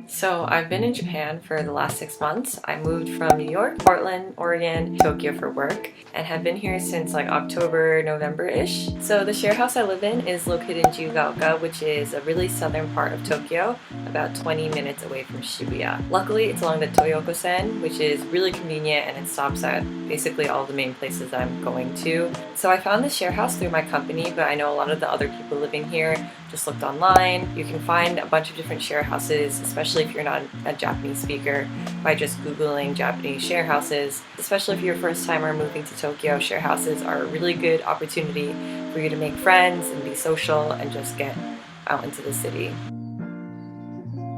So I've been in Japan for the last 6 months. I moved from New York, Portland, Oregon, Tokyo for work, and have been here since like October, November-ish. So the share house I live in is located in Jiugaoka, which is a really southern part of Tokyo, about 20 minutes away from Shibuya. Luckily, it's along the Toyoko-sen, which is really convenient, and it stops at basically all the main places I'm going to. So I found this share house through my company, but I know a lot of the other people living here. Just looked online. You can find a bunch of different share houses, especially if you're not a Japanese speaker, by just Googling Japanese share houses. Especially if you're a first timer moving to Tokyo, share houses are a really good opportunity for you to make friends and be social and just get out into the city.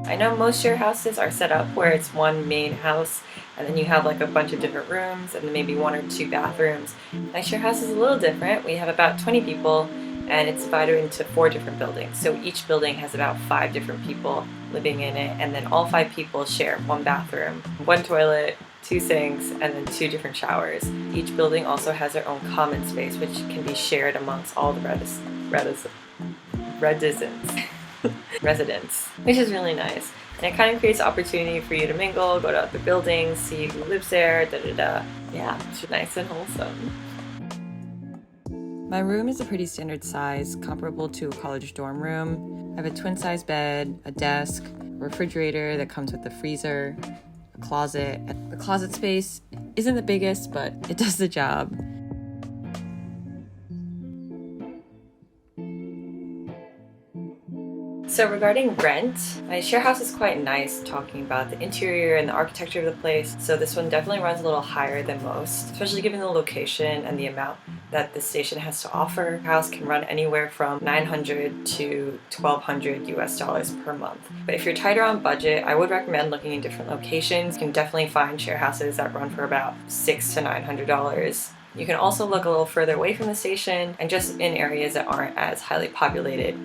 I know most share houses are set up where it's one main house and then you have like a bunch of different rooms and then maybe 1 or 2 bathrooms. My share house is a little different. We have about 20 people and it's divided into 4 different buildings. So each building has about 5 different people living in it, and then all 5 people share 1 bathroom, 1 toilet, 2 sinks, and then 2 different showers. Each building also has their own common space, which can be shared amongst all the residents, which is really nice. And it kind of creates opportunity for you to mingle, go to other buildings, see who lives there, Yeah, it's nice and wholesome. My room is a pretty standard size, comparable to a college dorm room. I have a twin-size bed, a desk, a refrigerator that comes with a freezer, a closet. The closet space isn't the biggest, but it does the job. So regarding rent, my share house is quite nice, talking about the interior and the architecture of the place. So this one definitely runs a little higher than most, especially given the location and the amount that the station has to offer. The house can run anywhere from $900 to $1,200 US per month. But if you're tighter on budget, I would recommend looking in different locations. You can definitely find share houses that run for about $600 to $900. You can also look a little further away from the station and just in areas that aren't as highly populated.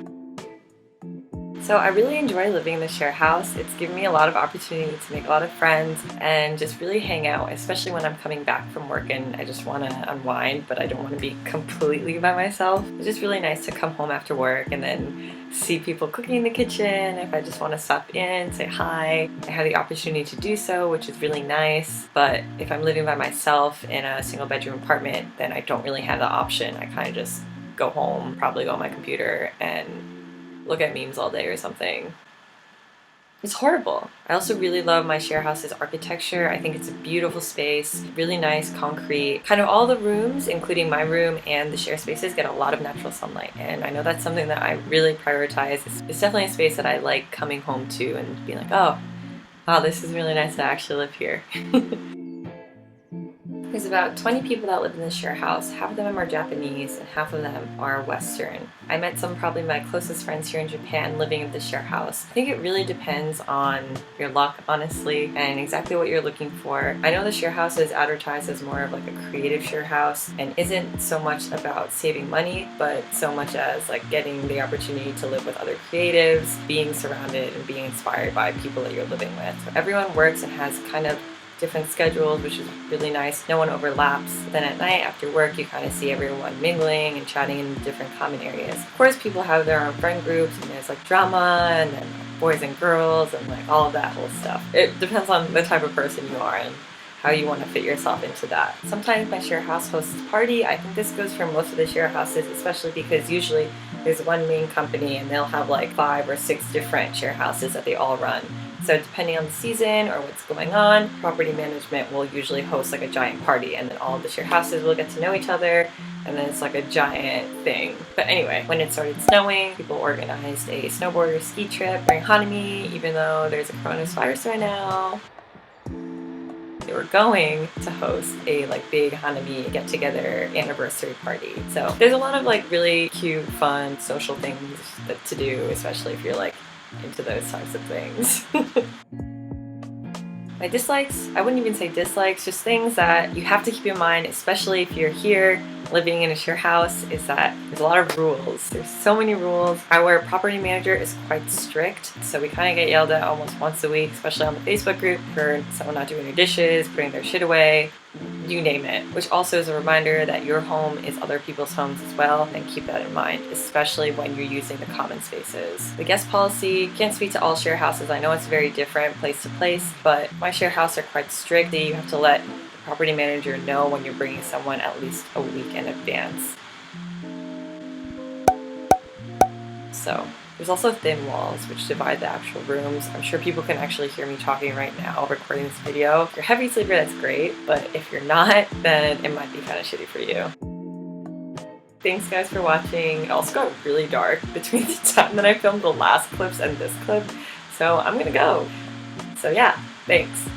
So I really enjoy living in the share house. It's given me a lot of opportunity to make a lot of friends and just really hang out, especially when I'm coming back from work and I just want to unwind, but I don't want to be completely by myself. It's just really nice to come home after work and then see people cooking in the kitchen. If I just want to stop in, say hi, I have the opportunity to do so, which is really nice. But if I'm living by myself in a single bedroom apartment, then I don't really have the option. I kind of just go home, probably go on my computer and look at memes all day or something. It's horrible. I also really love my share house's architecture. I think it's a beautiful space, really nice, concrete. Kind of all the rooms, including my room and the share spaces, get a lot of natural sunlight. And I know that's something that I really prioritize. It's definitely a space that I like coming home to and being like, oh, wow, this is really nice to actually live here. There's about 20 people that live in the share house. Half of them are Japanese and half of them are Western. I met probably my closest friends here in Japan living at the share house. I think it really depends on your luck, honestly, and exactly what you're looking for. I know the share house is advertised as more of like a creative share house and isn't so much about saving money, but so much as like getting the opportunity to live with other creatives, being surrounded and being inspired by people that you're living with. So everyone works and has kind of different schedules, which is really nice. No one overlaps. Then at night after work, you kind of see everyone mingling and chatting in different common areas. Of course, people have their own friend groups, and there's like drama, and then boys and girls, and like all of that whole stuff. It depends on the type of person you are and how you want to fit yourself into that. Sometimes my share house hosts a party. I think this goes for most of the share houses, especially because usually there's one main company and they'll have like 5 or 6 different share houses that they all run. So depending on the season or what's going on, property management will usually host like a giant party, and then all of the share houses will get to know each other, and then it's like a giant thing. But anyway, when it started snowing, people organized a snowboard or ski trip during Hanami, even though there's a coronavirus right now. They were going to host a like big Hanami get-together anniversary party. So there's a lot of like really cute, fun, social things to do, especially if you're like into those types of things. My dislikes, I wouldn't even say dislikes, just things that you have to keep in mind, especially if you're here living in a share house, is that there's a lot of rules. There's so many rules. Our property manager is quite strict, so we kind of get yelled at almost once a week, especially on the Facebook group for someone not doing their dishes, putting their shit away, you name it. Which also is a reminder that your home is other people's homes as well, and keep that in mind, especially when you're using the common spaces. The guest policy, can't speak to all share houses. I know it's very different place to place, but my share house are quite strict. You have to let the property manager know when you're bringing someone at least a week in advance. So there's also thin walls which divide the actual rooms. I'm sure people can actually hear me talking right now, recording this video. If you're a heavy sleeper, that's great, but if you're not, then it might be kind of shitty for you. Thanks guys for watching. It also got really dark between the time that I filmed the last clips and this clip, so I'm gonna go. So yeah, thanks.